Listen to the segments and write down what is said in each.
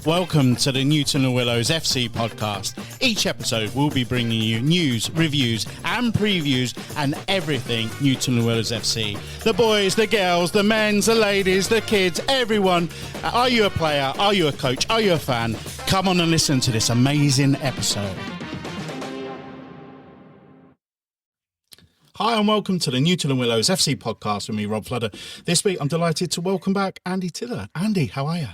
Welcome to the Newton and Willows FC podcast. Each episode we'll be bringing you news, reviews and previews and everything Newton and Willows FC. The boys, the girls, the men, the ladies, the kids, everyone. Are you a player? Are you a coach? Are you a fan? Come on and listen to this amazing episode. Hi and welcome to the Newton and Willows FC podcast with me, Rob Fludder. This week I'm delighted to welcome back Andy Tiller. Andy, how are you?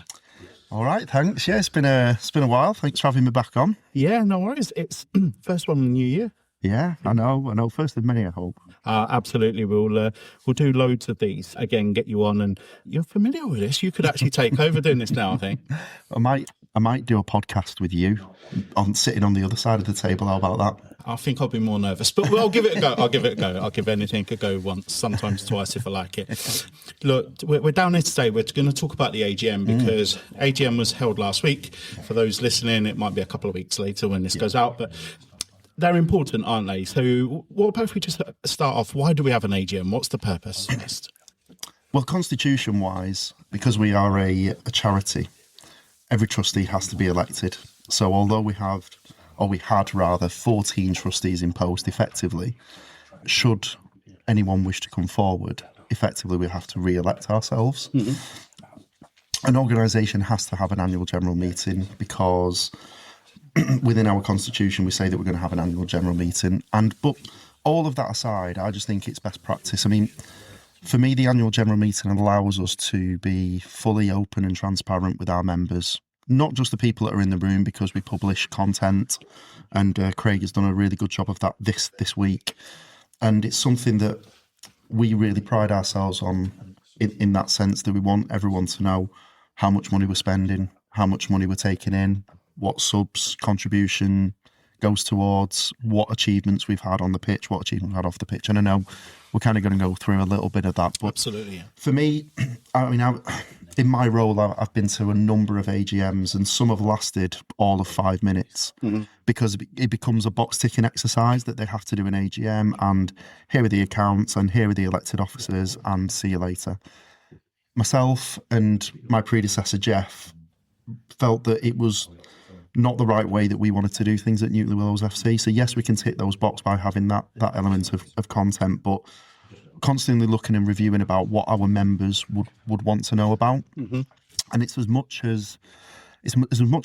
All right, thanks. Yeah, it's been a while. Thanks for having me back on. Yeah, no worries. It's first one in the new year. Yeah, I know. First of many, I hope. Absolutely. We'll do loads of these. Again, get you on, and you're familiar with this. You could actually take over doing this now, I think. I might do a podcast with you sitting on the other side of the table. How about that? I think I'll be more nervous, but I'll give it a go. I'll give anything a go once, sometimes twice if I like it. Look, we're down here today. We're going to talk about the AGM because AGM was held last week. For those listening, it might be a couple of weeks later when this goes out, but they're important, aren't they? So what about if we just start off? Why do we have an AGM? What's the purpose? Well, constitution-wise, because we are a charity, every trustee has to be elected. So although we had 14 trustees in post effectively, should anyone wish to come forward, effectively we have to re-elect ourselves. Mm-hmm. An organisation has to have an annual general meeting because within our constitution we say that we're going to have an annual general meeting. But all of that aside, I just think it's best practice. I mean, for me, the annual general meeting allows us to be fully open and transparent with our members. Not just the people that are in the room, because we publish content, and Craig has done a really good job of that this week. And it's something that we really pride ourselves on in that sense, that we want everyone to know how much money we're spending, how much money we're taking in, what subs contribution goes towards, what achievements we've had on the pitch, what achievements we've had off the pitch. And I know we're kind of going to go through a little bit of that. But absolutely, yeah. For me, in my role, I've been to a number of AGMs, and some have lasted all of 5 minutes because it becomes a box-ticking exercise that they have to do an AGM, and here are the accounts, and here are the elected officers, and see you later. Myself and my predecessor, Jeff, felt that it was not the right way that we wanted to do things at Newton and Willows FC. So yes, we can tick those boxes by having that element of content, but constantly looking and reviewing about what our members would want to know about. Mm-hmm. And it's as much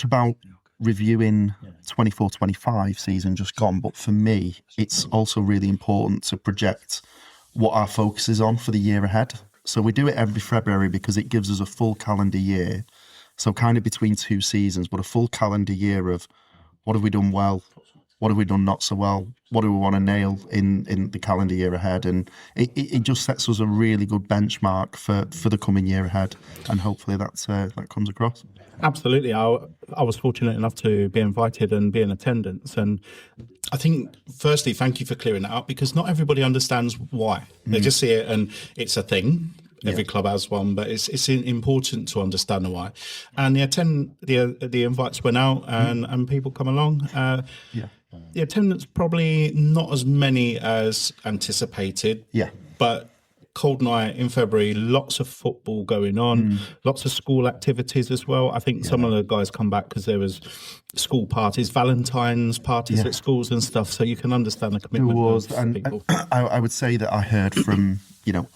about reviewing 24-25 season just gone, but for me it's also really important to project what our focus is on for the year ahead. So we do it every February because it gives us a full calendar year, so kind of between two seasons, but a full calendar year of what have we done well, what have we done not so well, what do we want to nail in the calendar year ahead? And it just sets us a really good benchmark for the coming year ahead, and hopefully that comes across. Absolutely. I was fortunate enough to be invited and be in attendance, and I think firstly thank you for clearing that up, because not everybody understands why. They just see it and it's a thing. Every club has one, but it's important to understand the why. And the invites went out, and people come along. The attendance probably not as many as anticipated. Yeah. But cold night in February, lots of football going on, lots of school activities as well. I think some of the guys come back because there was school parties, Valentine's parties at schools and stuff. So you can understand the commitment of people. I would say that I heard from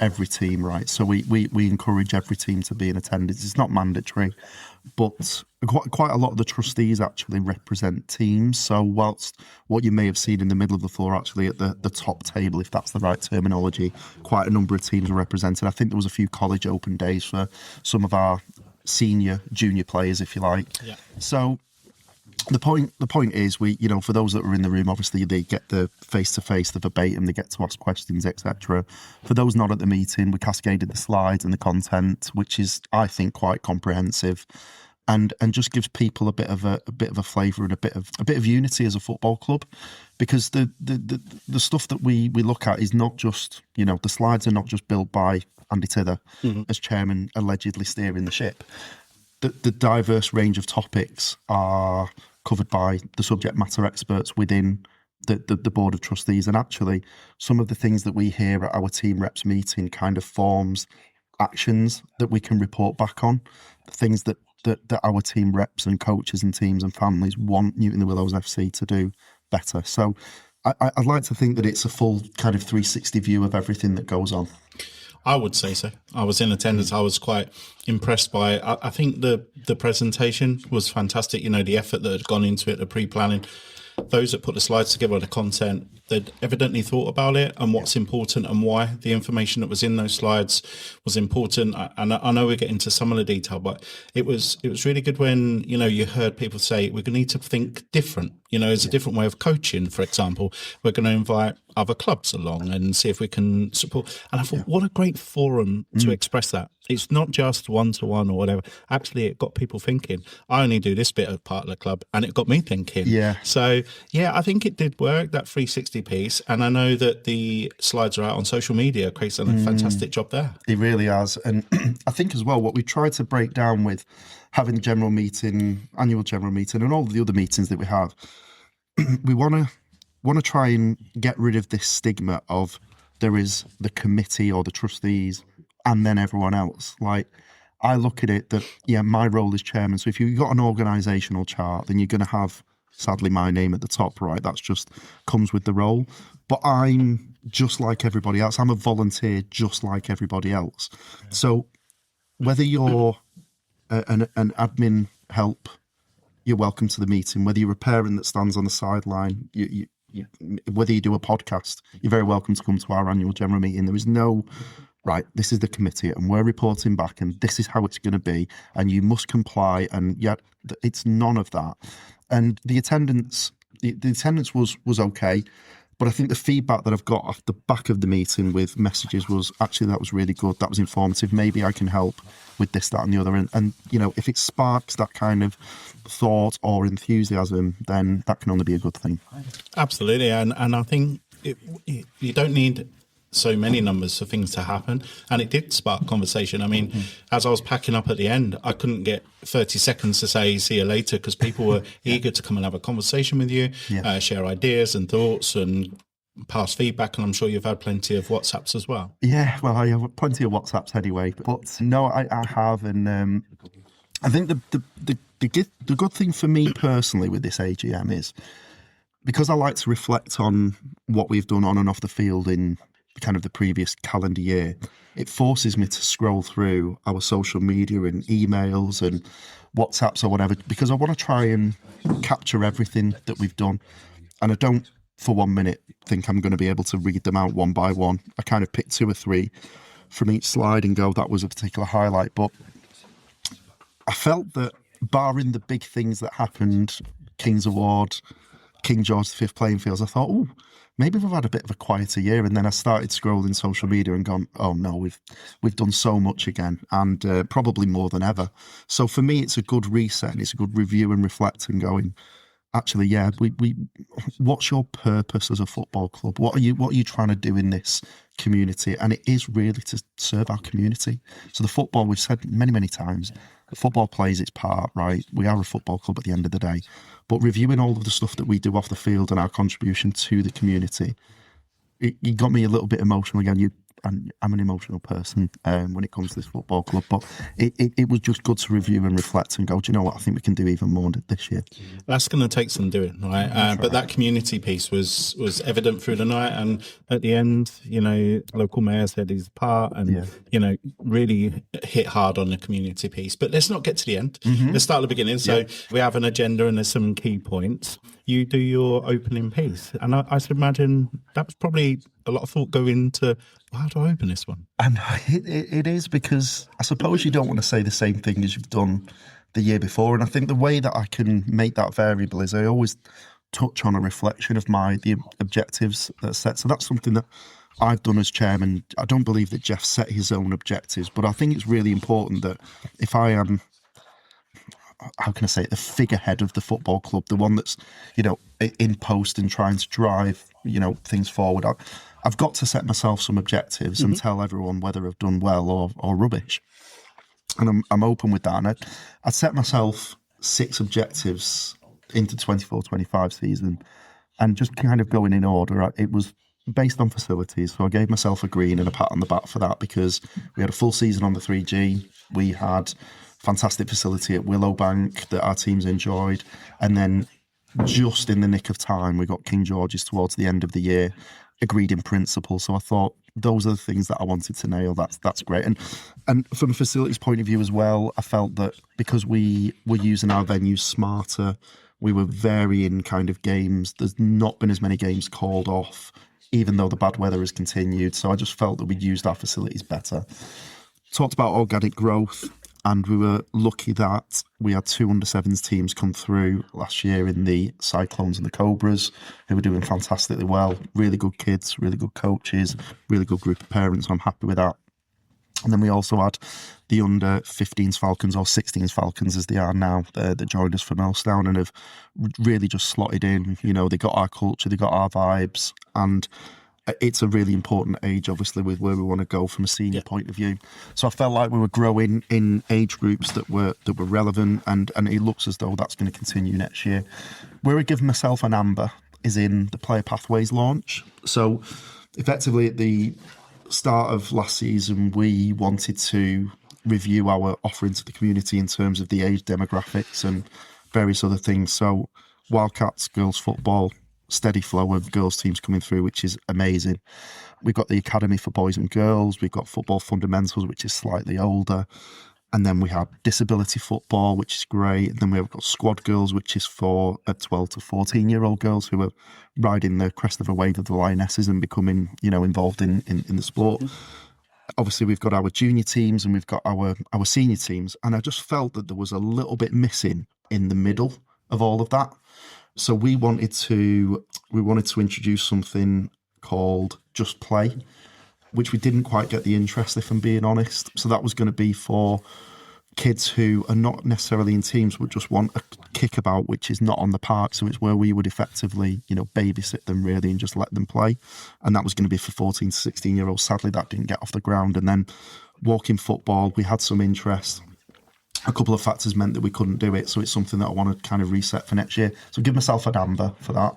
every team, right? So we encourage every team to be in attendance. It's not mandatory, but quite a lot of the trustees actually represent teams. So whilst what you may have seen in the middle of the floor, actually at the top table, if that's the right terminology, quite a number of teams are represented. I think there was a few college open days for some of our junior players, if you like. Yeah. So the point is, we, for those that were in the room, obviously they get the face-to-face, the verbatim, they get to ask questions, etc. For those not at the meeting, we cascaded the slides and the content, which is, I think, quite comprehensive, and just gives people a bit of a flavour and a bit of unity as a football club, because the stuff that we look at is not just, the slides are not just built by Andy Tither as chairman, allegedly steering the ship. The diverse range of topics are covered by the subject matter experts within the board of trustees, and actually some of the things that we hear at our team reps meeting kind of forms actions that we can report back on, the things that that our team reps and coaches and teams and families want Newton the Willows FC to do better. So I'd like to think that it's a full kind of 360 view of everything that goes on. I would say so. I was in attendance. I was quite impressed by it. I think the presentation was fantastic. You know, the effort that had gone into it, the pre-planning. Those that put the slides together, the content, they'd evidently thought about it and what's important and why the information that was in those slides was important. And I know we're getting into some of the detail, but it was really good when, you know, you heard people say, we're going to need to think different. You know, it's a different way of coaching, for example. We're going to invite other clubs along and see if we can support. And I thought, what a great forum to express that. It's not just one-to-one or whatever. Actually, it got people thinking. I only do this bit of part of the club, and it got me thinking. Yeah. So, yeah, I think it did work, that 360 piece. And I know that the slides are out on social media. Craig's done a fantastic job there. He really has. And I think as well, what we tried to break down with having the general meeting, annual general meeting, and all the other meetings that we have, we want to try and get rid of this stigma of there is the committee or the trustees and then everyone else. Like, I look at it that, yeah, my role is chairman. So if you've got an organisational chart, then you're going to have, sadly, my name at the top, right? That's just comes with the role. But I'm just like everybody else. I'm a volunteer just like everybody else. So whether you're an admin help, you're welcome to the meeting. Whether you're a parent that stands on the sideline, whether you do a podcast, you're very welcome to come to our annual general meeting. There is no, right, this is the committee and we're reporting back and this is how it's going to be and you must comply, and yet it's none of that. And the attendance was okay, but I think the feedback that I've got off the back of the meeting with messages was actually that was really good, that was informative, maybe I can help with this, that and the other. And you know, if it sparks that kind of thought or enthusiasm, then that can only be a good thing. Absolutely. And I think you don't need so many numbers for things to happen, and it did spark conversation. I mean, as I was packing up at the end, I couldn't get 30 seconds to say see you later because people were eager to come and have a conversation with you, share ideas and thoughts and pass feedback, and I'm sure you've had plenty of WhatsApps as well. Yeah, well, I have plenty of WhatsApps anyway, but no, I have, and I think the good thing for me personally with this AGM is because I like to reflect on what we've done on and off the field in kind of the previous calendar year, it forces me to scroll through our social media and emails and WhatsApps or whatever, because I want to try and capture everything that we've done. And I don't for 1 minute think I'm going to be able to read them out one by one. I kind of pick 2 or 3 from each slide and go, that was a particular highlight. But I felt that barring the big things that happened, King's Award, King George V playing fields, I thought, oh, maybe we've had a bit of a quieter year. And then I started scrolling social media and gone, oh no, we've done so much again, and probably more than ever. So for me, it's a good reset and it's a good review and reflect and going, actually, yeah, we what's your purpose as a football club? What are you trying to do in this community? And it is really to serve our community. So the football, we've said many, many times, the football plays its part, right? We are a football club at the end of the day. But reviewing all of the stuff that we do off the field and our contribution to the community, it got me a little bit emotional again. And I'm an emotional person when it comes to this football club, but it was just good to review and reflect and go, do you know what, I think we can do even more this year. That's going to take some doing, right? But that community piece was evident through the night, and at the end, you know, local mayor said his part and, you know, really hit hard on the community piece. But let's not get to the end. Let's start at the beginning. So we have an agenda and there's some key points. You do your opening piece, and I should imagine that was probably a lot of thought go into, well, how do I open this one? And it is, because I suppose you don't want to say the same thing as you've done the year before. And I think the way that I can make that variable is I always touch on a reflection of the objectives that are set. So that's something that I've done as chairman. I don't believe that Jeff set his own objectives, but I think it's really important that if I am, how can I say it, the figurehead of the football club, the one that's, you know, in post and trying to drive, you know, things forward, I've got to set myself some objectives and tell everyone whether I've done well or rubbish. And I'm open with that. And I set myself 6 objectives into 24-25 season, and just kind of going in order. It was based on facilities. So I gave myself a green and a pat on the back for that, because we had a full season on the 3G. We had fantastic facility at Willowbank that our teams enjoyed. And then just in the nick of time, we got King George's towards the end of the year, agreed in principle. So I thought those are the things that I wanted to nail. That's great. And from a facilities point of view as well, I felt that because we were using our venues smarter, we were varying kind of games. There's not been as many games called off, even though the bad weather has continued. So I just felt that we'd used our facilities better. Talked about organic growth, and we were lucky that we had 2 under-7s teams come through last year in the Cyclones and the Cobras, who were doing fantastically well. Really good kids, really good coaches, really good group of parents. I'm happy with that. And then we also had the under-15s Falcons, or 16s Falcons as they are now, that joined us from Millstone and have really just slotted in. You know, they got our culture, they got our vibes, and it's a really important age, obviously, with where we want to go from a senior point of view. So I felt like we were growing in age groups that were relevant, and it looks as though that's going to continue next year. Where I give myself an amber is in the Player Pathways launch. So effectively at the start of last season, we wanted to review our offering to the community in terms of the age demographics and various other things. So Wildcats, girls football, steady flow of girls teams coming through, which is amazing. We've got the academy for boys and girls. We've got football fundamentals, which is slightly older. And then we have disability football, which is great. And then we've got squad girls, which is for 12 to 14-year-old girls who are riding the crest of a wave of the Lionesses and becoming, involved in the sport. Obviously, we've got our junior teams and we've got our senior teams. And I just felt that there was a little bit missing in the middle of all of that. So we wanted to introduce something called Just Play, which we didn't quite get the interest, if I'm being honest. So that was going to be for kids who are not necessarily in teams, but just want a kickabout, which is not on the park. So it's where we would effectively, babysit them really and just let them play. And that was going to be for 14 to 16-year-olds. Sadly, that didn't get off the ground. And then walking football, we had some interest. A couple of factors meant that we couldn't do it, so it's something that I want to kind of reset for next year. So give myself an amber for that.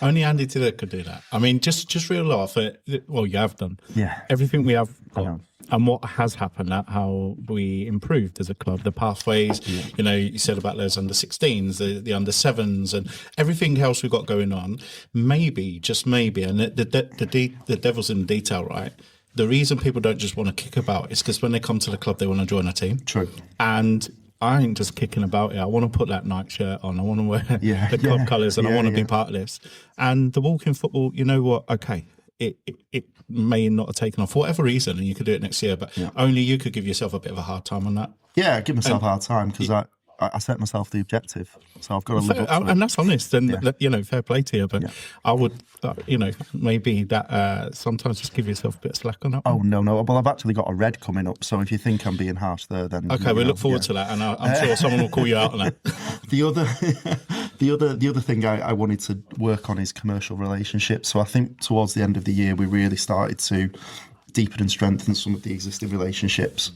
Only Andy Tiddler could do that. I mean, just real laugh at, well, you have done. Yeah. Everything we have got, and what has happened, how we improved as a club, the pathways, you said about those under-16s, the under-7s, and everything else we've got going on. Maybe, just maybe, and the devil's in the detail, right? The reason people don't just want to kick about is because when they come to the club, they want to join a team. True. And I ain't just kicking about it. I want to put that night shirt on. I want to wear the club colours and I want to be part of this. And the walking football, you know what? Okay, it may not have taken off for whatever reason, and you could do it next year, but only you could give yourself a bit of a hard time on that. Yeah, give myself a hard time because I set myself the objective, so I've got to live up to it. And that's honest, and fair play to you. But I would, maybe that sometimes just give yourself a bit of slack on that. Oh no! Well, I've actually got a red coming up, so if you think I'm being harsh there, then okay, we look forward to that, and I'm sure someone will call you out on that. The other thing I wanted to work on is commercial relationships. So I think towards the end of the year, we really started to deepen and strengthen some of the existing relationships.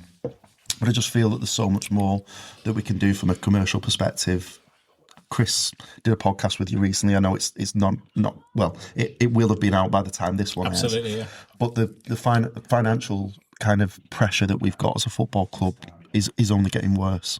But I just feel that there's so much more that we can do from a commercial perspective. Chris did a podcast with you recently. I know it's not well. It will have been out by the time this one airs. Absolutely, yeah. But the financial kind of pressure that we've got as a football club is only getting worse.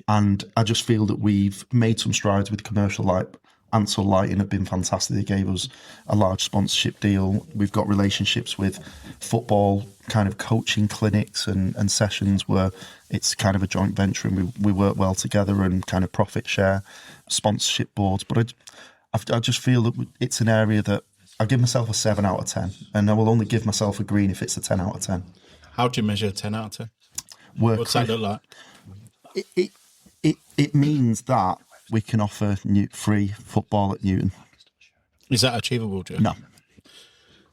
And I just feel that we've made some strides with commercial, like Ansel Lighting have been fantastic. They gave us a large sponsorship deal. We've got relationships with football kind of coaching clinics and sessions where it's kind of a joint venture and we work well together and kind of profit share sponsorship boards. But I just feel that it's an area that I give myself a 7 out of 10, and I will only give myself a green if it's a 10 out of 10. How do you measure 10 out of 10? What's that look like? It means that we can offer free football at Newton. Is that achievable, Joe? No.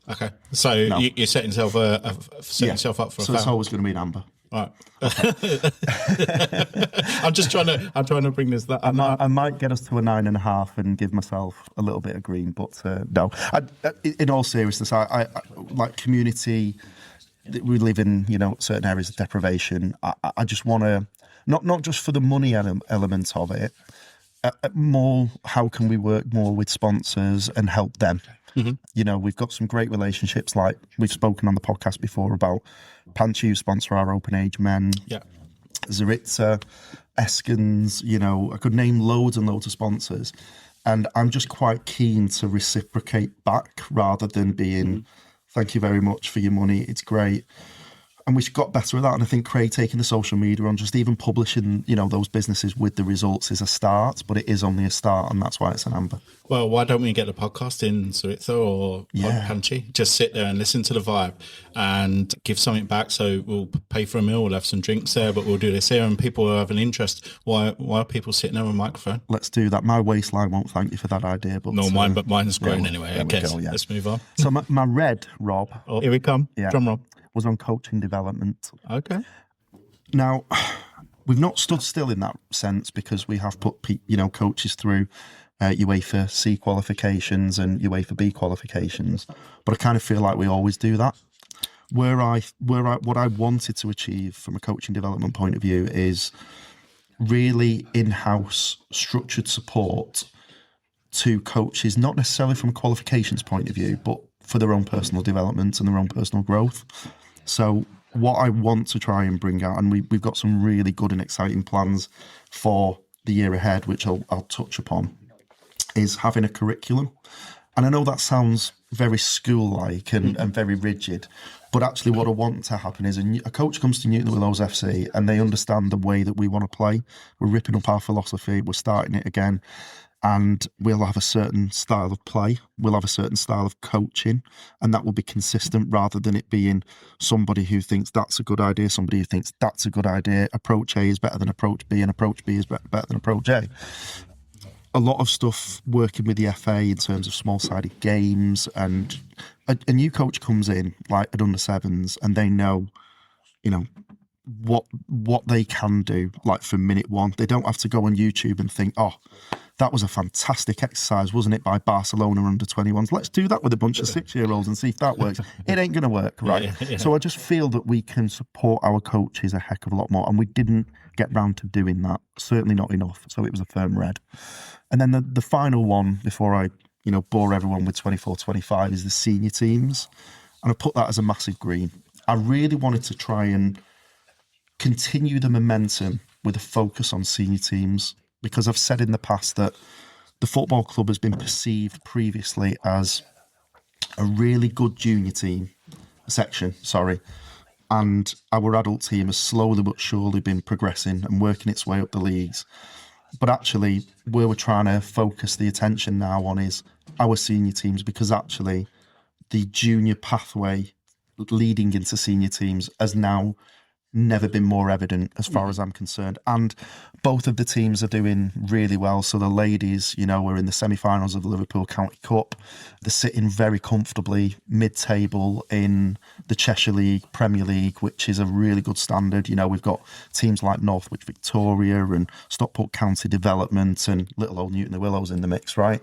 Okay, so you're setting yourself up for a foul. So it's always going to be an amber. Right. Okay. I'm trying to bring this. I might get us to a 9.5 and give myself a little bit of green, but no. In all seriousness, I like community. We live in certain areas of deprivation. I just want to not just for the money element of it. More, how can we work more with sponsors and help them? Mm-hmm. We've got some great relationships, like we've spoken on the podcast before about Panchu sponsor our open age men. Yeah. Zaritza, Eskens, I could name loads and loads of sponsors. And I'm just quite keen to reciprocate back rather than being, thank you very much for your money, it's great. And we got better at that. And I think Craig taking the social media on, just even publishing, those businesses with the results is a start, but it is only a start, and that's why it's an amber. Well, why don't we get the podcast in Suritha or Punchy? Just sit there and listen to the vibe and give something back. So we'll pay for a meal, we'll have some drinks there, but we'll do this here, and people will have an interest. Why are people sitting there with a microphone? Let's do that. My waistline won't thank you for that idea. But no, mine, but mine's grown anyway. Okay, let's move on. So my red, Rob. Oh, here we come. Drum roll. Was on coaching development. Okay. Now, we've not stood still in that sense because we have put coaches through UEFA C qualifications and UEFA B qualifications, but I kind of feel like we always do that. What I wanted to achieve from a coaching development point of view is really in-house structured support to coaches, not necessarily from a qualifications point of view, but for their own personal development and their own personal growth. So what I want to try and bring out, and we've got some really good and exciting plans for the year ahead, which I'll touch upon, is having a curriculum. And I know that sounds very school-like and very rigid, but actually what I want to happen is a coach comes to Newton Willows FC and they understand the way that we want to play. We're ripping up our philosophy, we're starting it again, and we'll have a certain style of play, we'll have a certain style of coaching, and that will be consistent rather than it being somebody who thinks that's a good idea, somebody who thinks that's a good idea, approach A is better than approach B, and approach B is better than approach A. A lot of stuff working with the FA in terms of small-sided games, and a new coach comes in, like at under sevens, and they know, what they can do, like from minute one. They don't have to go on YouTube and think, oh, that was a fantastic exercise, wasn't it, by Barcelona under 21s? Let's do that with a bunch of 6-year-olds and see if that works. It ain't going to work, right? Yeah. So I just feel that we can support our coaches a heck of a lot more, and we didn't get round to doing that, certainly not enough. So it was a firm red. And then the final one, before I bore everyone with 24-25, is the senior teams. And I put that as a massive green. I really wanted to try and continue the momentum with a focus on senior teams, because I've said in the past that the football club has been perceived previously as a really good junior team section, and our adult team has slowly but surely been progressing and working its way up the leagues. But actually, where we're trying to focus the attention now on is our senior teams, because actually the junior pathway leading into senior teams has now never been more evident as far as I'm concerned. And both of the teams are doing really well. So the ladies, we're in the semi-finals of the Liverpool County Cup. They're sitting very comfortably mid-table in the Cheshire League, Premier League, which is a really good standard. We've got teams like Northwich Victoria and Stockport County Development and little old Newton the Willows in the mix, right?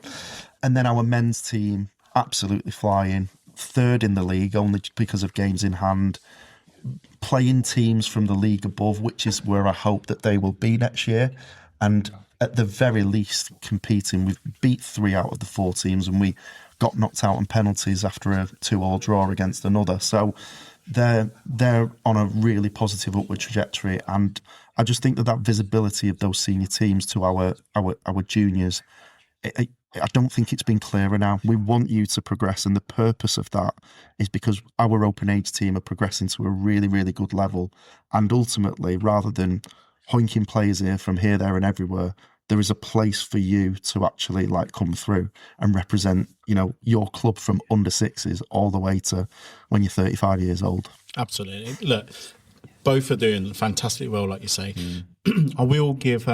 And then our men's team, absolutely flying, third in the league, only because of games in hand, playing teams from the league above, which is where I hope that they will be next year, and at the very least competing. We've beat 3 out of the 4 teams, and we got knocked out on penalties after a 2-2 draw against another. So they're on a really positive upward trajectory, and I just think that visibility of those senior teams to our juniors, I don't think it's been clearer now. We want you to progress, and the purpose of that is because our open age team are progressing to a really, really good level. And ultimately, rather than hoinking players here from here, there and everywhere, there is a place for you to actually come through and represent, your club from under 6s all the way to when you're 35 years old. Absolutely. Look, both are doing fantastically well, like you say. I will give...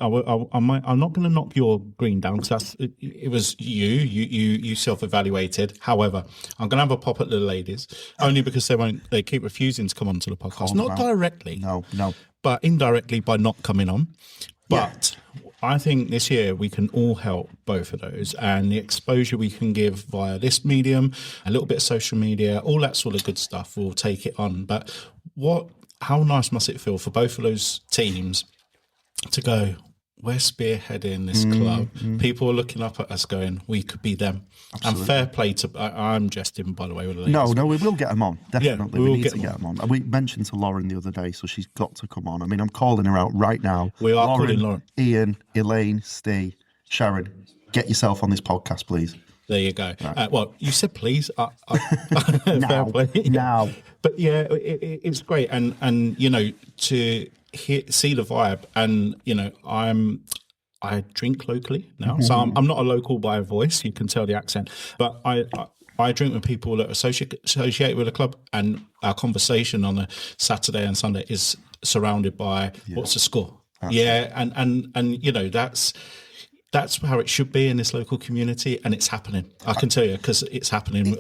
I'm not going to knock your green down, because it was you self-evaluated. However, I'm going to have a pop at the ladies, only because they keep refusing to come onto the podcast. Not directly, no, but indirectly by not coming on. But I think this year we can all help both of those, and the exposure we can give via this medium, a little bit of social media, all that sort of good stuff, we'll take it on. But how nice must it feel for both of those teams to go, we're spearheading this club. People are looking up at us going, we could be them. Absolutely. And fair play to, I'm jesting, by the way. With the no, we will get them on. Definitely. Yeah, we need to get them on. And we mentioned to Lauren the other day, so she's got to come on. I mean, I'm calling her out right now. We are calling Lauren. Ian, Elaine, Steve, Sharon, get yourself on this podcast, please. There you go. Right. Well, you said please. Now. Now. But yeah, it's great. And you know, to see the vibe, and you know, I drink locally now, so I'm not a local by voice. You can tell the accent, but I drink with people that are associated with the club, and our conversation on a Saturday and Sunday is surrounded by what's the score. And you know, that's how it should be in this local community, and it's happening. I can tell you, because it's happening.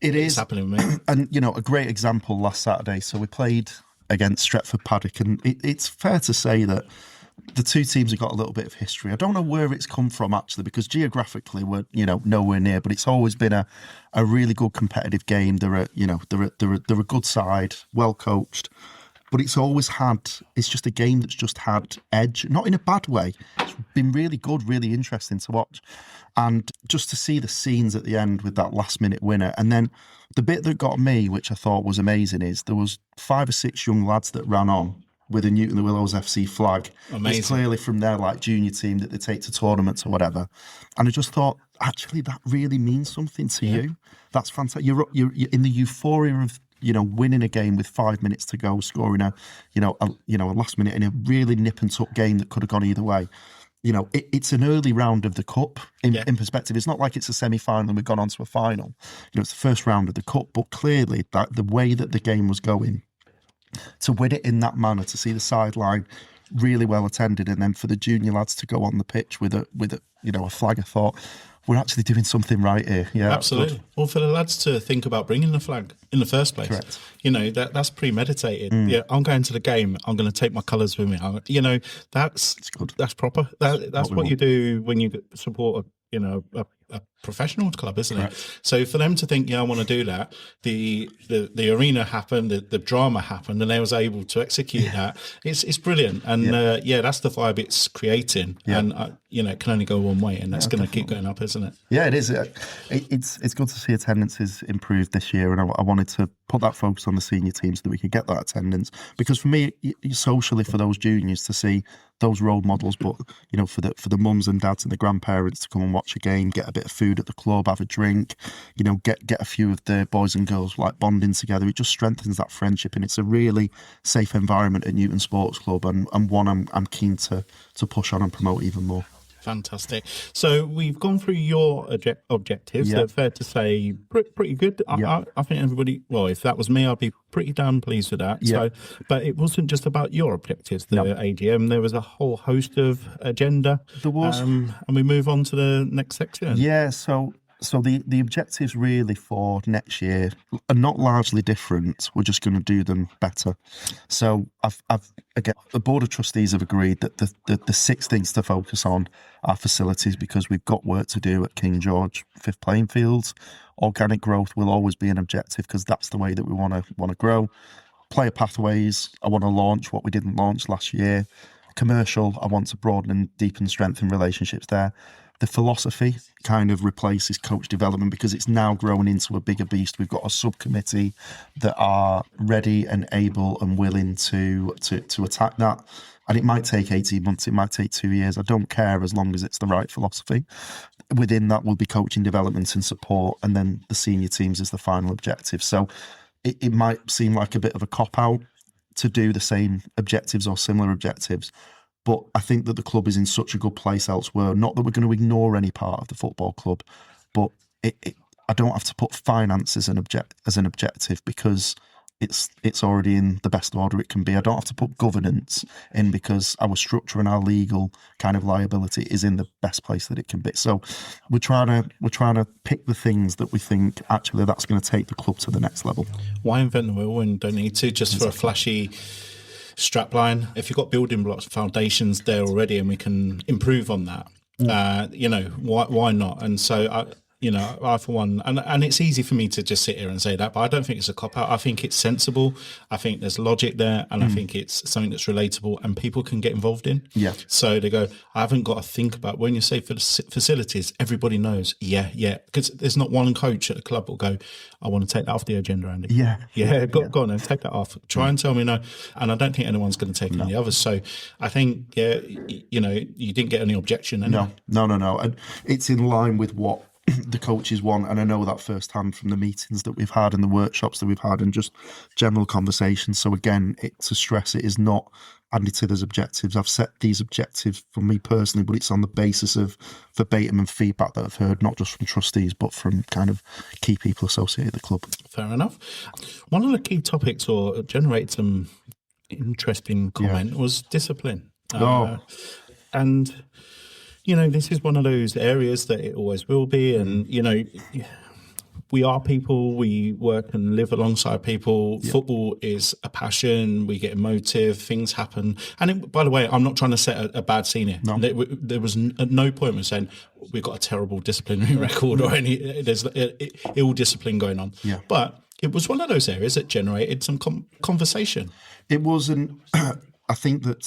It's happening with me. And you know, a great example last Saturday. So we played against Stretford Paddock, and it's fair to say that the two teams have got a little bit of history. I don't know where it's come from actually, because geographically we're nowhere near, but it's always been a really good competitive game. They're a good side, well coached, but it's just a game that's just had edge, not in a bad way. It's been really good, really interesting to watch, and just to see the scenes at the end with that last minute winner. And then the bit that got me, which I thought was amazing, is there was 5 or 6 young lads that ran on with a Newton the Willows FC flag. Amazing. It's clearly from their junior team that they take to tournaments or whatever. And I just thought, actually, that really means something to you. That's fantastic. You're in the euphoria of winning a game with 5 minutes to go, scoring a last minute in a really nip and tuck game that could have gone either way. You know, it's an early round of the cup in perspective. It's not like it's a semi-final and we've gone on to a final. You know, it's the first round of the cup, but clearly that the way that the game was going, to win it in that manner, to see the sideline really well attended, and then for the junior lads to go on the pitch with a flag, I thought, we're actually doing something right here. Yeah, absolutely. Well, for the lads to think about bringing the flag in the first place, correct. You know, that's premeditated. Yeah, I'm going to the game. I'm going to take my colours with me. That's good. That's proper. That's what you do when you support a professional club, isn't it? So for them to think, I want to do that, the arena happened, the drama happened, and they was able to execute that. It's brilliant, and that's the vibe it's creating, and it can only go one way, and that's going to keep going up, isn't it? Yeah, it is. It's good to see attendances improved this year, and I wanted to put that focus on the senior team so that we could get that attendance, because for me, socially, for those juniors to see those role models, but for the mums and dads and the grandparents to come and watch a game, get a bit of food at the club, have a drink, get a few of the boys and girls bonding together. It just strengthens that friendship, and it's a really safe environment at Newton Sports Club, and one I'm keen to push on and promote even more. Fantastic. So we've gone through your objectives. They're fair to say pretty good. I think everybody, well, if that was me, I'd be pretty damn pleased with that. So, but it wasn't just about your objectives, the AGM. There was a whole host of agenda. There was. And we move on to the next section. Yeah, so the objectives really for next year are not largely different. We're just going to do them better. So again, the Board of Trustees have agreed that the 6 things to focus on are facilities, because we've got work to do at King George 5th playing fields. Organic growth will always be an objective, because that's the way that we want to grow. Player pathways, I want to launch what we didn't launch last year. Commercial, I want to broaden and deepen strengthen relationships there. The philosophy kind of replaces coach development, because it's now growing into a bigger beast. We've got a subcommittee that are ready and able and willing to attack that. And it might take 18 months, it might take 2 years. I don't care, as long as it's the right philosophy. Within that will be coaching development and support, and then the senior teams is the final objective. So it might seem like a bit of a cop-out to do the same objectives or similar objectives, but I think that the club is in such a good place elsewhere. Not that we're going to ignore any part of the football club, but I don't have to put finance as an objective, because it's already in the best order it can be. I don't have to put governance in, because our structure and our legal kind of liability is in the best place that it can be. So we're trying to pick the things that we think actually that's going to take the club to the next level. Why invent the wheel when you don't need to, just for a flashy strapline? If you've got building blocks, foundations there already, and we can improve on that, why not? And so I for one, and it's easy for me to just sit here and say that, but I don't think it's a cop out. I think it's sensible. I think there's logic there, and I think it's something that's relatable and people can get involved in. Yeah. So they go, I haven't got to think about, when you say for the facilities, everybody knows. Yeah. Because there's not one coach at the club will go, I want to take that off the agenda, Andy. Yeah. Go on then, take that off. Try and tell me no. And I don't think anyone's going to take any others. So I think, you didn't get any objection anyway. No. And it's in line with what the coaches want, and I know that firsthand from the meetings that we've had and the workshops that we've had and just general conversations. So again, to stress, it is not Andy Tither's objectives. I've set these objectives for me personally, but it's on the basis of verbatim and feedback that I've heard, not just from trustees, but from kind of key people associated with the club. Fair enough. One of the key topics, or generated some interesting comment, was discipline. And this is one of those areas that it always will be. And, we are people, we work and live alongside people. Yeah. Football is a passion, we get emotive, things happen. And by the way, I'm not trying to set a bad scene here. No. There was at no point was saying we've got a terrible disciplinary record or there's ill discipline going on. Yeah. But it was one of those areas that generated some conversation. It wasn't, I think that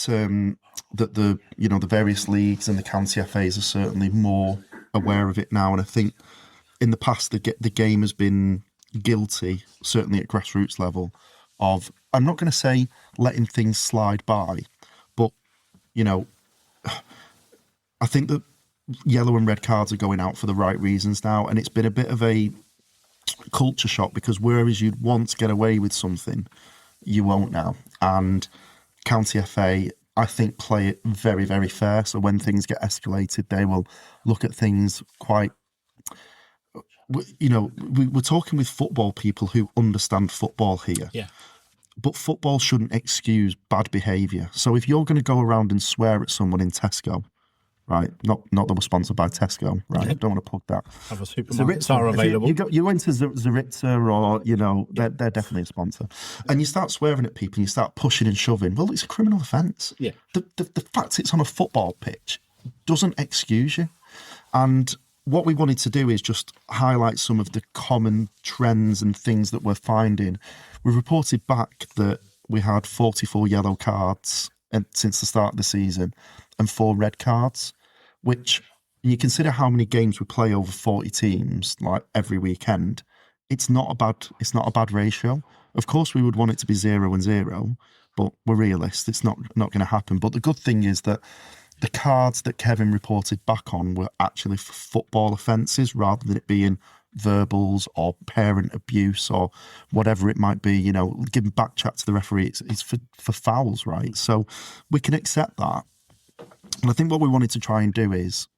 the various leagues and the county FAs are certainly more aware of it now, and I think in the past the game has been guilty, certainly at grassroots level, of, I'm not going to say letting things slide by, but I think that yellow and red cards are going out for the right reasons now, and it's been a bit of a culture shock, because whereas you'd once get away with something, you won't now. And County FA, I think, play it very, very fair. So when things get escalated, they will look at things quite, we're talking with football people who understand football here. Yeah. But football shouldn't excuse bad behaviour. So if you're going to go around and swear at someone in Tesco, right? Not that we're sponsored by Tesco, right? I don't want to plug that. Have a supermarkets are available. You went to Zaritza, or they're definitely a sponsor, and you start swearing at people, and you start pushing and shoving. Well, it's a criminal offence. Yeah. The fact it's on a football pitch doesn't excuse you. And what we wanted to do is just highlight some of the common trends and things that we're finding. We reported back that we had 44 yellow cards since the start of the season, and 4 red cards, which, you consider how many games we play over 40 teams, like every weekend, it's not a bad ratio. Of course, we would want it to be 0-0, but we're realists. It's not going to happen. But the good thing is that the cards that Kevin reported back on were actually for football offences, rather than it being verbals or parent abuse or whatever it might be. Giving back chat to the referee, it's for fouls, right? So we can accept that. And I think what we wanted to try and do is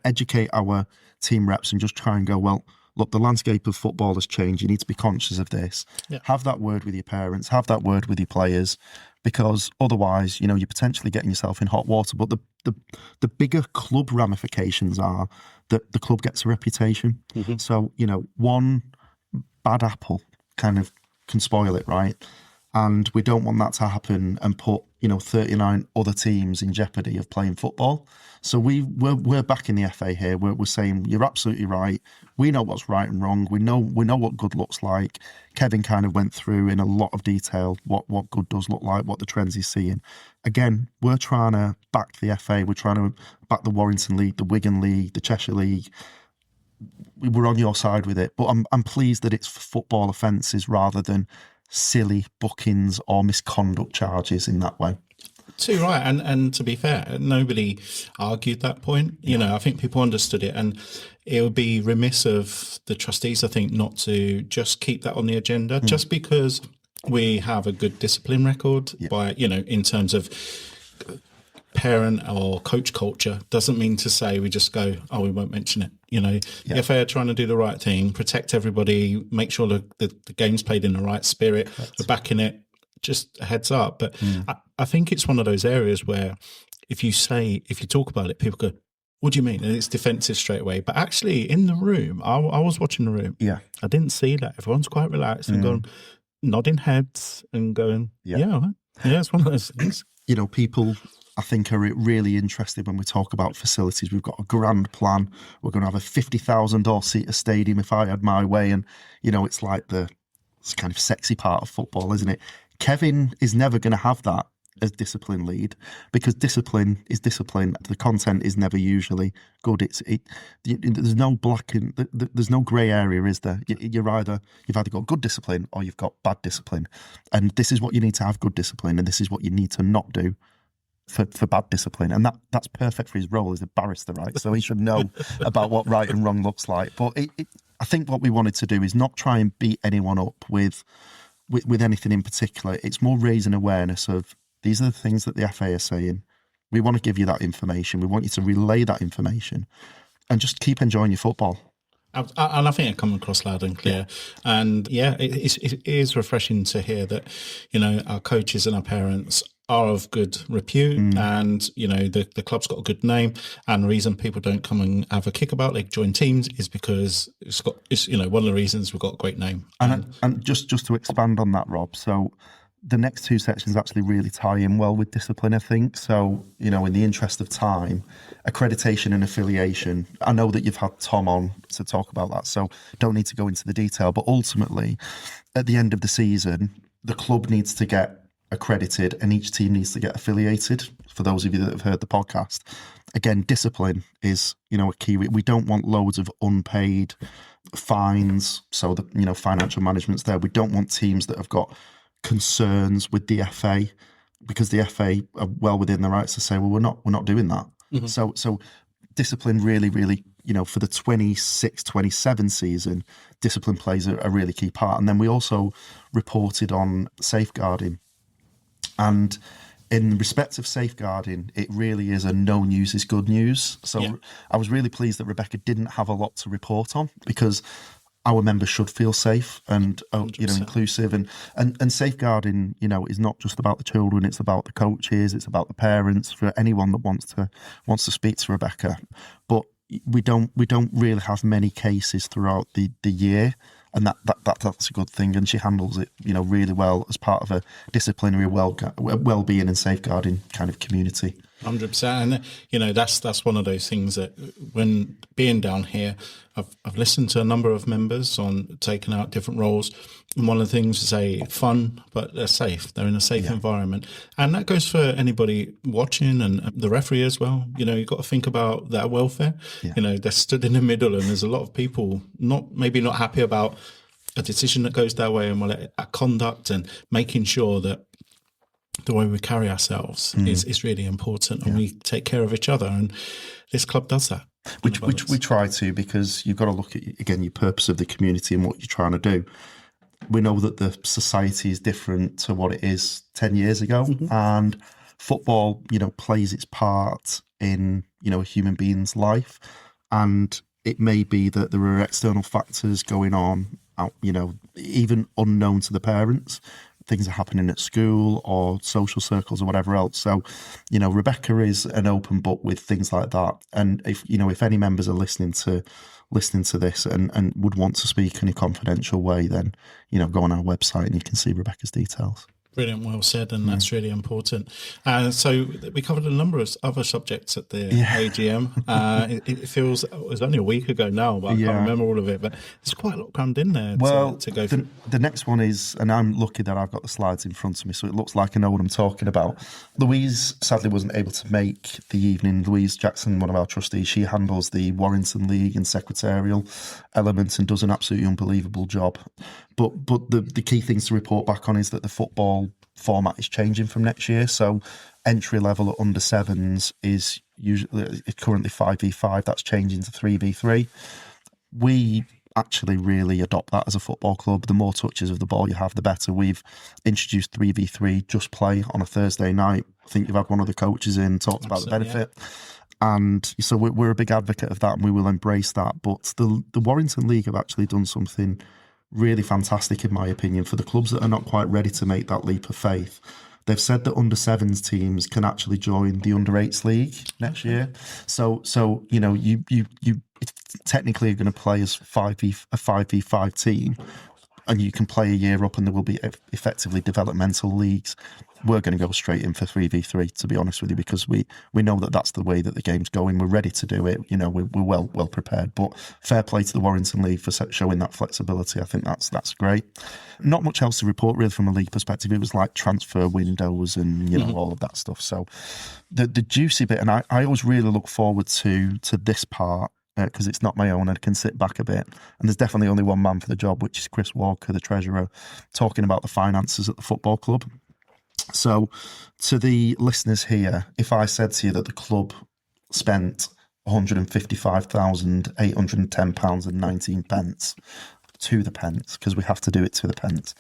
educate our team reps and just try and go, well, look, the landscape of football has changed. You need to be conscious of this. Yeah. Have that word with your parents, have that word with your players, because otherwise, you're potentially getting yourself in hot water. But the bigger club ramifications are that the club gets a reputation. Mm-hmm. So, one bad apple kind of can spoil it, right? And we don't want that to happen and put 39 other teams in jeopardy of playing football. So we're back in the FA here. We're saying you're absolutely right. We know what's right and wrong. We know what good looks like. Kevin kind of went through in a lot of detail what good does look like, what the trends he's seeing. Again, we're trying to back the FA. We're trying to back the Warrington League, the Wigan League, the Cheshire League. We're on your side with it. But I'm pleased that it's for football offences rather than silly bookings or misconduct charges in that way. Too right, and to be fair, nobody argued that point. I think people understood it, and it would be remiss of the trustees, I think, not to just keep that on the agenda. Just because we have a good discipline record by, in terms of parent or coach culture, doesn't mean to say we just go, oh, we won't mention it. The FA are trying to do the right thing, protect everybody, make sure the game's played in the right spirit, we're backing it. Just a heads up. But I think it's one of those areas where if you talk about it, people go, what do you mean? And it's defensive straight away. But actually in the room, I was watching the room. Yeah. I didn't see that. Everyone's quite relaxed and going, nodding heads and going, yeah, it's one of those things. People I think are really interested when we talk about facilities. We've got a grand plan. We're going to have a 50,000 all seater stadium if I had my way. And, it's like it's kind of sexy part of football, isn't it? Kevin is never going to have that as discipline lead, because discipline is discipline. The content is never usually good. There's no there's no grey area, is there? You've either got good discipline or you've got bad discipline, and this is what you need to have good discipline, and this is what you need to not do for bad discipline, and that's perfect for his role as a barrister, right? So he should know about what right and wrong looks like. But I think what we wanted to do is not try and beat anyone up with anything in particular. It's more raising awareness of, these are the things that the FA are saying. We want to give you that information. We want you to relay that information and just keep enjoying your football. And I think it comes across loud and clear. Yeah. And it is refreshing to hear that, our coaches and our parents are of good repute, and the club's got a good name. And the reason people don't come and have a kickabout, they join teams, is because it's one of the reasons we've got a great name. And just to expand on that, Rob. So the next two sections actually really tie in well with discipline, I think. So, in the interest of time, accreditation and affiliation, I know that you've had Tom on to talk about that, so don't need to go into the detail. But ultimately, at the end of the season, the club needs to get accredited and each team needs to get affiliated. For those of you that have heard the podcast, again, discipline is, a key. We don't want loads of unpaid fines. So the, financial management's there. We don't want teams that have got concerns with the FA, because the FA are well within their rights to say, well, we're not doing that. Mm-hmm. So discipline really, for the 26-27 season, discipline plays a really key part. And then we also reported on safeguarding. And in respect of safeguarding, it really is a no news is good news. So I was really pleased that Rebecca didn't have a lot to report on, because our members should feel safe and inclusive, and safeguarding is not just about the children, it's about the coaches, it's about the parents, for anyone that wants to speak to Rebecca. But we don't really have many cases throughout the year, and that's a good thing, and she handles it really well as part of a disciplinary well-being and safeguarding kind of community. 100%, and that's one of those things that, when being down here, I've listened to a number of members on taking out different roles, and one of the things is fun, but they're safe. They're in a safe environment, and that goes for anybody watching and the referee as well. You've got to think about their welfare. Yeah. They're stood in the middle, and there's a lot of people maybe not happy about a decision that goes their way, and our conduct and making sure that the way we carry ourselves is really important, and we take care of each other, and this club does that. Which we try to, because you've got to look at, again, your purpose of the community and what you're trying to do. We know that the society is different to what it is 10 years ago, and football, plays its part in, a human being's life, and it may be that there are external factors going on, even unknown to the parents. Things are happening at school or social circles or whatever else. So, Rebecca is an open book with things like that. And if any members are listening to this and would want to speak in a confidential way, then, go on our website and you can see Rebecca's details. Brilliant, well said, and that's really important. So we covered a number of other subjects at the AGM. It feels, it was only a week ago now, but I can't remember all of it. But there's quite a lot crammed in there to go through. The next one is, and I'm lucky that I've got the slides in front of me, so it looks like I know what I'm talking about. Louise sadly wasn't able to make the evening. Louise Jackson, one of our trustees, she handles the Warrington League and secretarial elements and does an absolutely unbelievable job. But the key things to report back on is that the football format is changing from next year. So entry level at under sevens is currently 5v5. That's changing to 3v3. We actually really adopt that as a football club. The more touches of the ball you have, the better. We've introduced 3v3 just play on a Thursday night. I think you've had one of the coaches in, talked about the benefit. Yeah. And so we're a big advocate of that, and we will embrace that. But the Warrington League have actually done something really fantastic, in my opinion, for the clubs that are not quite ready to make that leap of faith. They've said that under sevens teams can actually join the under eights league next year. So you technically are going to play as a 5v5 team, and you can play a year up and there will be effectively developmental leagues, we're going to go straight in for 3v3, to be honest with you, because we know that that's the way that the game's going. We're ready to do it. You know, we're well prepared. But fair play to the Warrington League for showing that flexibility. I think that's great. Not much else to report really from a league perspective. It was like transfer windows and, you know, all of that stuff. So the juicy bit, and I always really look forward to this part, because it's not my own, I can sit back a bit. And there's definitely only one man for the job, which is Chris Walker, the treasurer, talking about the finances at the football club. So to the listeners here, if I said to you that the club spent £155,810.19 to the pence, because we have to do it to the pence,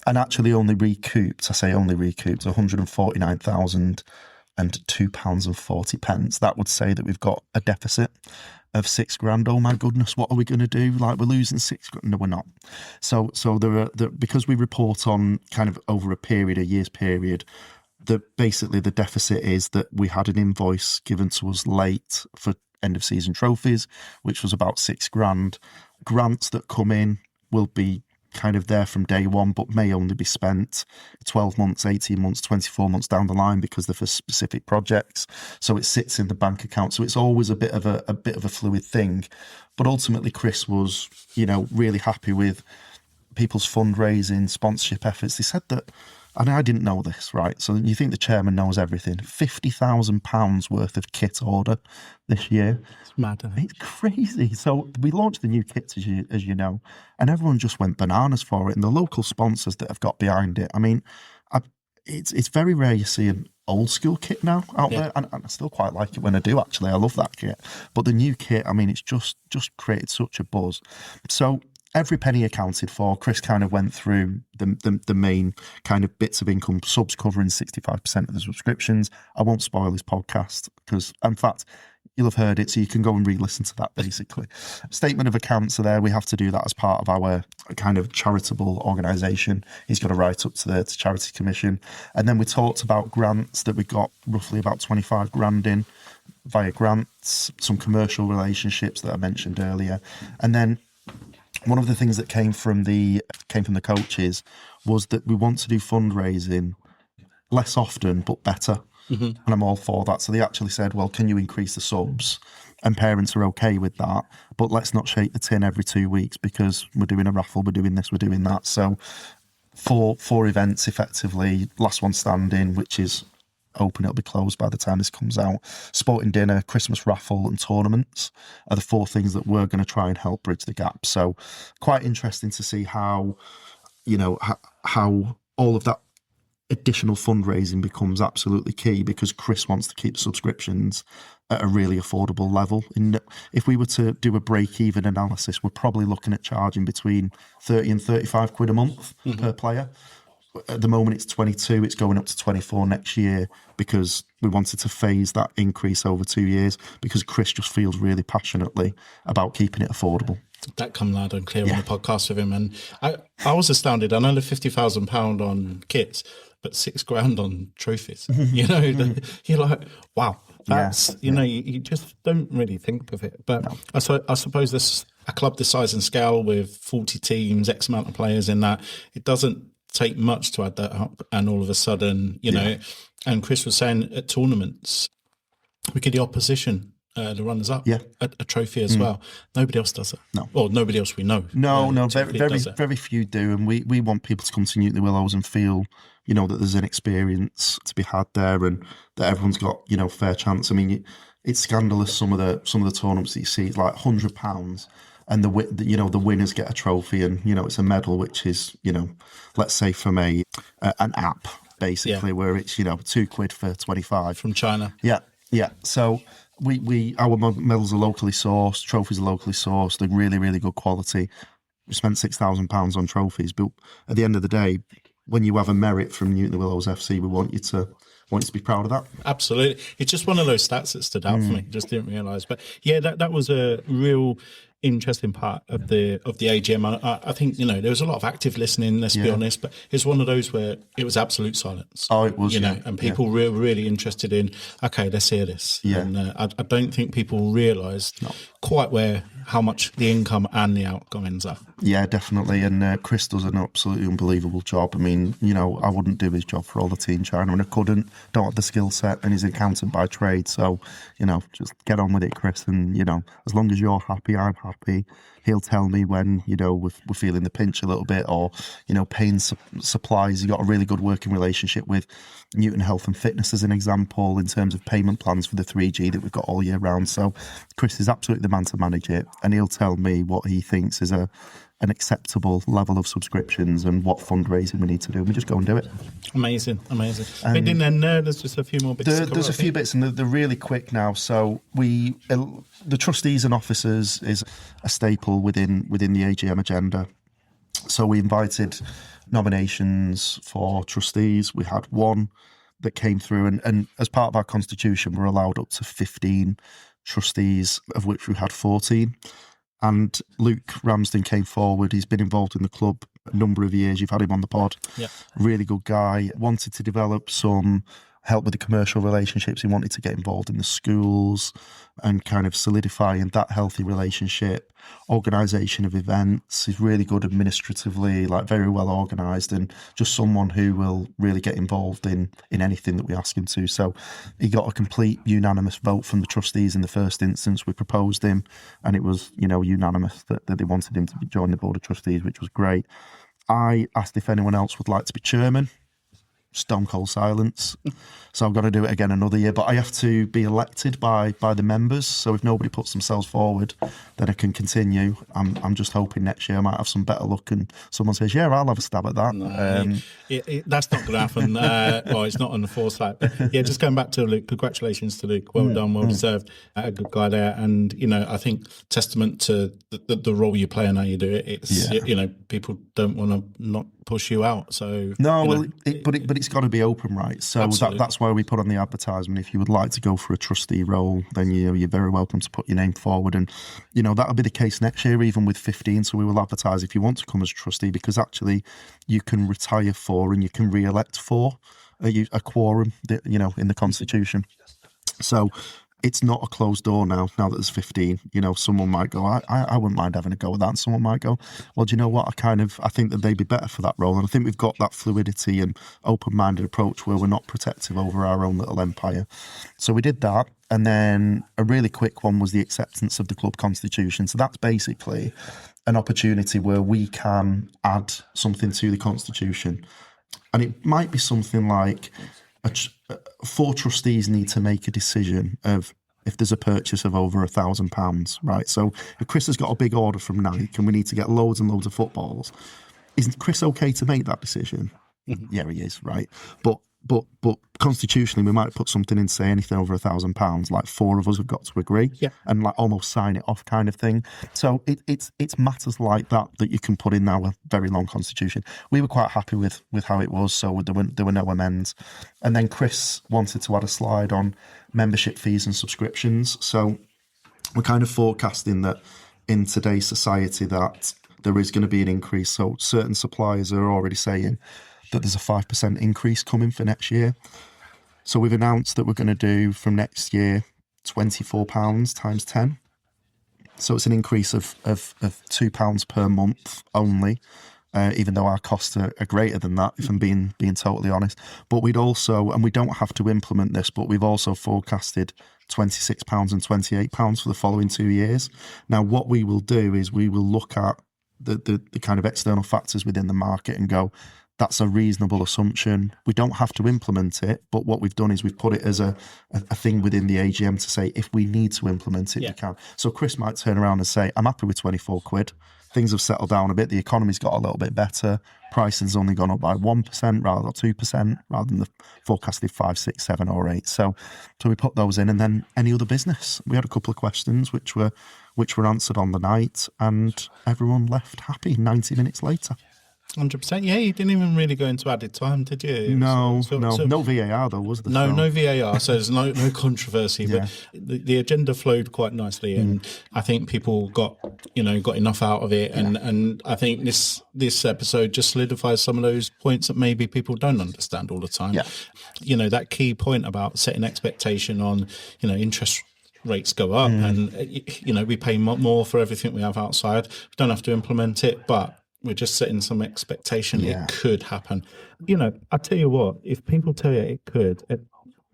and actually only recouped, I say only recouped, £149,002.40, that would say that we've got a deficit of £6,000. Oh my goodness, what are we going to do? Like, we're losing £6,000. No, we're not. So because we report on kind of over a year's period, basically the deficit is that we had an invoice given to us late for end of season trophies, which was about £6,000. Grants that come in will be kind of there from day one, but may only be spent 12 months, 18 months, 24 months down the line because they're for specific projects. So it sits in the bank account. So it's always a bit of a fluid thing. But ultimately, Chris was, you know, really happy with people's fundraising, sponsorship efforts. They said that, and I didn't know this, right? So you think the chairman knows everything. £50,000 worth of kit order this year. It's mad, isn't it? It's crazy. So we launched the new kits, as you know, and everyone just went bananas for it. And the local sponsors that have got behind it, I mean, it's very rare you see an old school kit now out there, and I still quite like it when I do, actually. I love that kit. But the new kit, I mean, it's just created such a buzz. So every penny accounted for. Chris kind of went through the main kind of bits of income, subs covering 65% of the subscriptions. I won't spoil his podcast because, in fact, you'll have heard it, so you can go and re-listen to that, basically. Statement of accounts are there. We have to do that as part of our kind of charitable organisation. He's got to write up to the Charity Commission. And then we talked about grants that we got roughly about 25 grand in via grants, some commercial relationships that I mentioned earlier. And then one of the things that came from the coaches was that we want to do fundraising less often but better. Mm-hmm. And I'm all for that. So they actually said, well, can you increase the subs? And parents are okay with that, but let's not shake the tin every 2 weeks because we're doing a raffle, we're doing this, we're doing that. So four events effectively, last one standing, which is open, it'll be closed by the time this comes out. Sporting dinner, Christmas raffle and tournaments are the four things that we're going to try and help bridge the gap. So quite interesting to see how, you know, how all of that additional fundraising becomes absolutely key, because Chris wants to keep subscriptions at a really affordable level. And if we were to do a break-even analysis, we're probably looking at charging between 30 and 35 quid a month per player. At the moment, it's 22. It's going up to 24 next year because we wanted to phase that increase over 2 years, because Chris just feels really passionately about keeping it affordable. That come loud and clear on the podcast with him. And I was astounded. I know the £50,000 on kits, but £6,000 on trophies. You know, you're like, wow. That's, you know, you just don't really think of it. But no. I suppose this a club this size and scale with 40 teams, X amount of players in that, it doesn't take much to add that up. And all of a sudden, you know, and Chris was saying at tournaments, we get the opposition, the runners up, a trophy as well. Nobody else does it. No. Or nobody else we know. No, very few do. And we want people to come to Newton Willows and feel, you know, that there's an experience to be had there and that everyone's got, you know, fair chance. I mean, it's scandalous, some of the tournaments that you see. It's like £100 and the winners get a trophy, and, you know, it's a medal, which is, you know, let's say from an app, basically, where it's, you know, £2 for 25. From China. Yeah. So our medals are locally sourced, trophies are locally sourced, they're really, really good quality. We spent £6,000 on trophies, but at the end of the day, when you have a merit from Newton Willows FC, we want you to be proud of that. Absolutely. It's just one of those stats that stood out for me. Just didn't realise. But yeah, that was a real interesting part of the AGM. I think, there was a lot of active listening, let's be honest, but it's one of those where it was absolute silence. Oh, it was, and people were really interested in, okay, let's hear this. Yeah. And I don't think people realised quite how much the income and the outgoings are. Yeah, definitely. And Chris does an absolutely unbelievable job. I mean, I wouldn't do his job for all the tea in China, and I couldn't. Don't have the skill set, and he's an accountant by trade. So, just get on with it, Chris. And, as long as you're happy, I'm happy. He'll tell me when, we're feeling the pinch a little bit, or, paying supplies. He's got a really good working relationship with Newton Health and Fitness, as an example, in terms of payment plans for the 3G that we've got all year round. So Chris is absolutely the man to manage it, and he'll tell me what he thinks is an acceptable level of subscriptions and what fundraising we need to do. We just go and do it. Amazing. But then there's just a few more bits. There's a few bits, and they're really quick now. So the trustees and officers is a staple within the AGM agenda. So we invited nominations for trustees. We had one that came through, and as part of our constitution, we're allowed up to 15 trustees, of which we had 14. And Luke Ramsden came forward. He's been involved in the club a number of years. You've had him on the pod. Yeah. Really good guy. Wanted to develop some help with the commercial relationships. He wanted to get involved in the schools and kind of solidifying that healthy relationship. Organisation of events. He's really good administratively, very well organised, and just someone who will really get involved in anything that we ask him to. So he got a complete unanimous vote from the trustees in the first instance. We proposed him, and it was, unanimous that they wanted him to join the board of trustees, which was great. I asked if anyone else would like to be chairman. Stone cold silence. So I've got to do it again another year, but I have to be elected by the members. So if nobody puts themselves forward, then I can continue. I'm just hoping next year I might have some better luck and someone says, yeah, I'll have a stab at that. No, that's not going to happen. Well, it's not on the foresight. But yeah, just going back to Luke, congratulations to Luke. Well done, well deserved. A good guy there. And, I think testament to the role you play and how you do it. It's, people don't want to not push you out. So no, but it's got to be open, right? So that's why we put on the advertisement. If you would like to go for a trustee role, then you're very welcome to put your name forward. And that'll be the case next year, even with 15. So we will advertise if you want to come as a trustee, because actually you can retire for and you can re-elect for a quorum, in the constitution. So it's not a closed door now that there's 15. Someone might go, I wouldn't mind having a go at that. And someone might go, well, do you know what? I think that they'd be better for that role. And I think we've got that fluidity and open-minded approach where we're not protective over our own little empire. So we did that. And then a really quick one was the acceptance of the club constitution. So that's basically an opportunity where we can add something to the constitution. And it might be something like 4 trustees need to make a decision of if there's a purchase of over £1,000, right? So if Chris has got a big order from Nike and we need to get loads and loads of footballs, isn't Chris okay to make that decision? Mm-hmm. Yeah, he is, right? But constitutionally, we might put something in, say anything over £1,000, like 4 of us have got to agree, and almost sign it off, kind of thing. So it's matters like that you can put in now a very long constitution. We were quite happy with how it was, so there were no amends. And then Chris wanted to add a slide on membership fees and subscriptions. So we're kind of forecasting that in today's society that there is going to be an increase. So certain suppliers are already saying that there's a 5% increase coming for next year. So we've announced that we're going to do from next year £24 times 10. So it's an increase of £2 per month only, even though our costs are greater than that, if I'm being totally honest. But we'd also, and we don't have to implement this, but we've also forecasted £26 and £28 for the following 2 years. Now, what we will do is we will look at the kind of external factors within the market and go, that's a reasonable assumption. We don't have to implement it, but what we've done is we've put it as a thing within the AGM to say if we need to implement it, we can. So Chris might turn around and say, I'm happy with £24. Things have settled down a bit. The economy's got a little bit better. Pricing's only gone up by 1% rather than 2%, rather than the forecasted 5, 6, 7 or 8. So we put those in, and then any other business. We had a couple of questions which were answered on the night, and everyone left happy 90 minutes later. 100%. Yeah, you didn't even really go into added time, did you? No VAR though, was there? No VAR, so there's no controversy. But the agenda flowed quite nicely, and I think people got enough out of it, and I think this episode just solidifies some of those points that maybe people don't understand all the time. Yeah. That key point about setting expectation on interest rates go up, and we pay more for everything we have outside. We don't have to implement it, but we're just setting some expectation. It could happen. I tell you what, if people tell you it could,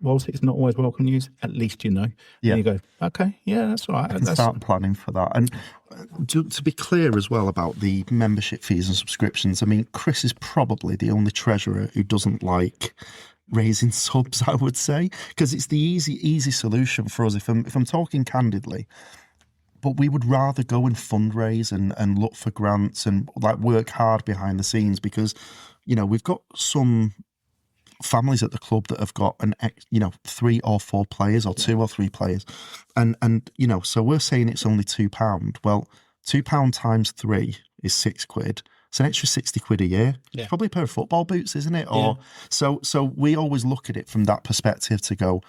whilst it's not always welcome news, at least And you go, okay, yeah, that's all right. Start planning for that. And to be clear as well about the membership fees and subscriptions, I mean, Chris is probably the only treasurer who doesn't like raising subs, I would say, because it's the easy solution for us. If I'm talking candidly, but we would rather go and fundraise and look for grants and like work hard behind the scenes, because we've got some families at the club that have got 3 or 4 players, or 2 or 3 players, and so we're saying it's only £2. Well, £2 times 3 is £6. It's an extra 60 quid a year. Yeah. It's probably a pair of football boots, isn't it? Or so we always look at it from that perspective to go,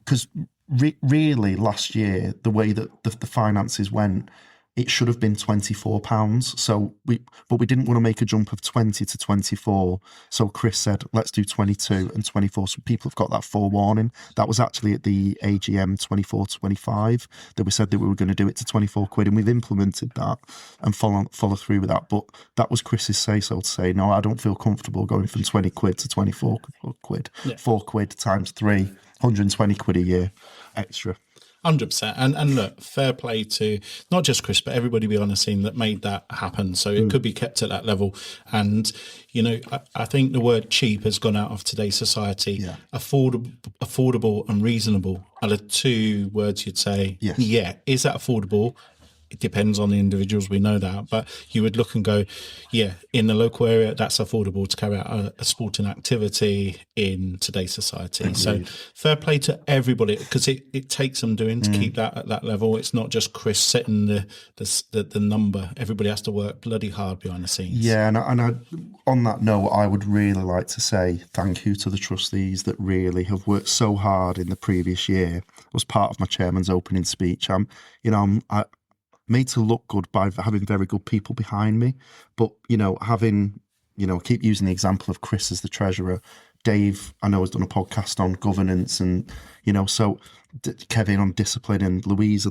because really last year, the way that the finances went, it should have been £24. So we didn't want to make a jump of 20 to 24. So Chris said, let's do 22 and 24. So people have got that forewarning. That was actually at the AGM 24-25 that we said that we were going to do it to 24 quid, and we've implemented that and follow through with that. But that was Chris's say-so to say, no, I don't feel comfortable going from 20 quid to 24 quid. Yeah. 4 quid times 3, 120 quid a year extra. 100%. And look, fair play to not just Chris, but everybody behind the scene that made that happen. So it could be kept at that level. And, I think the word cheap has gone out of today's society. Yeah. Affordable and reasonable are the 2 words you'd say. Yes. Yeah. Is that affordable? It depends on the individuals, we know that, but you would look and go, yeah, in the local area, that's affordable to carry out a sporting activity in today's society. Agreed. So fair play to everybody, because it takes some doing to keep that at that level. It's not just Chris setting the number. Everybody has to work bloody hard behind the scenes. Yeah, and I, on that note, I would really like to say thank you to the trustees that really have worked so hard in the previous year. I was part of my chairman's opening speech. I'm made to look good by having very good people behind me. But, having, I keep using the example of Chris as the treasurer. Dave, I know, has done a podcast on governance, and, so Kevin on discipline, and Louise,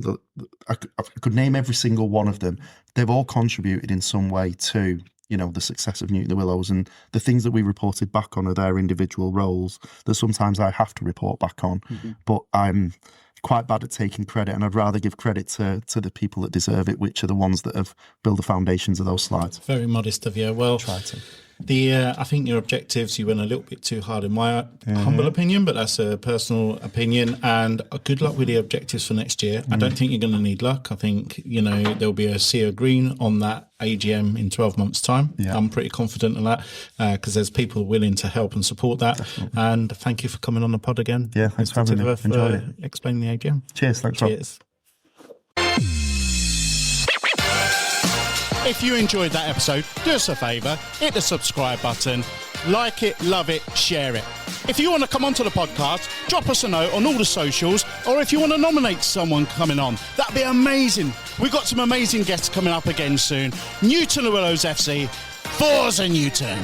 I could name every single one of them. They've all contributed in some way to, the success of Newton the Willows, and the things that we reported back on are their individual roles that sometimes I have to report back on. Mm-hmm. But I'm quite bad at taking credit, and I'd rather give credit to the people that deserve it, which are the ones that have built the foundations of those slides. Very modest of you. Well, try to. I think your objectives, you went a little bit too hard in my humble opinion, but that's a personal opinion. And good luck with the objectives for next year. I don't think you're going to need luck. I think, there'll be a sea of green on that AGM in 12 months' time. Yeah. I'm pretty confident of that, because there's people willing to help and support that. Definitely. And thank you for coming on the pod again. Yeah, thanks for having me. Enjoyed it. Explaining the AGM. Cheers. Thanks, Rob. Cheers. If you enjoyed that episode, do us a favour, hit the subscribe button, like it, love it, share it. If you want to come onto the podcast, drop us a note on all the socials, or if you want to nominate someone coming on, that'd be amazing. We've got some amazing guests coming up again soon. Newton the Willows FC, Forza Newton.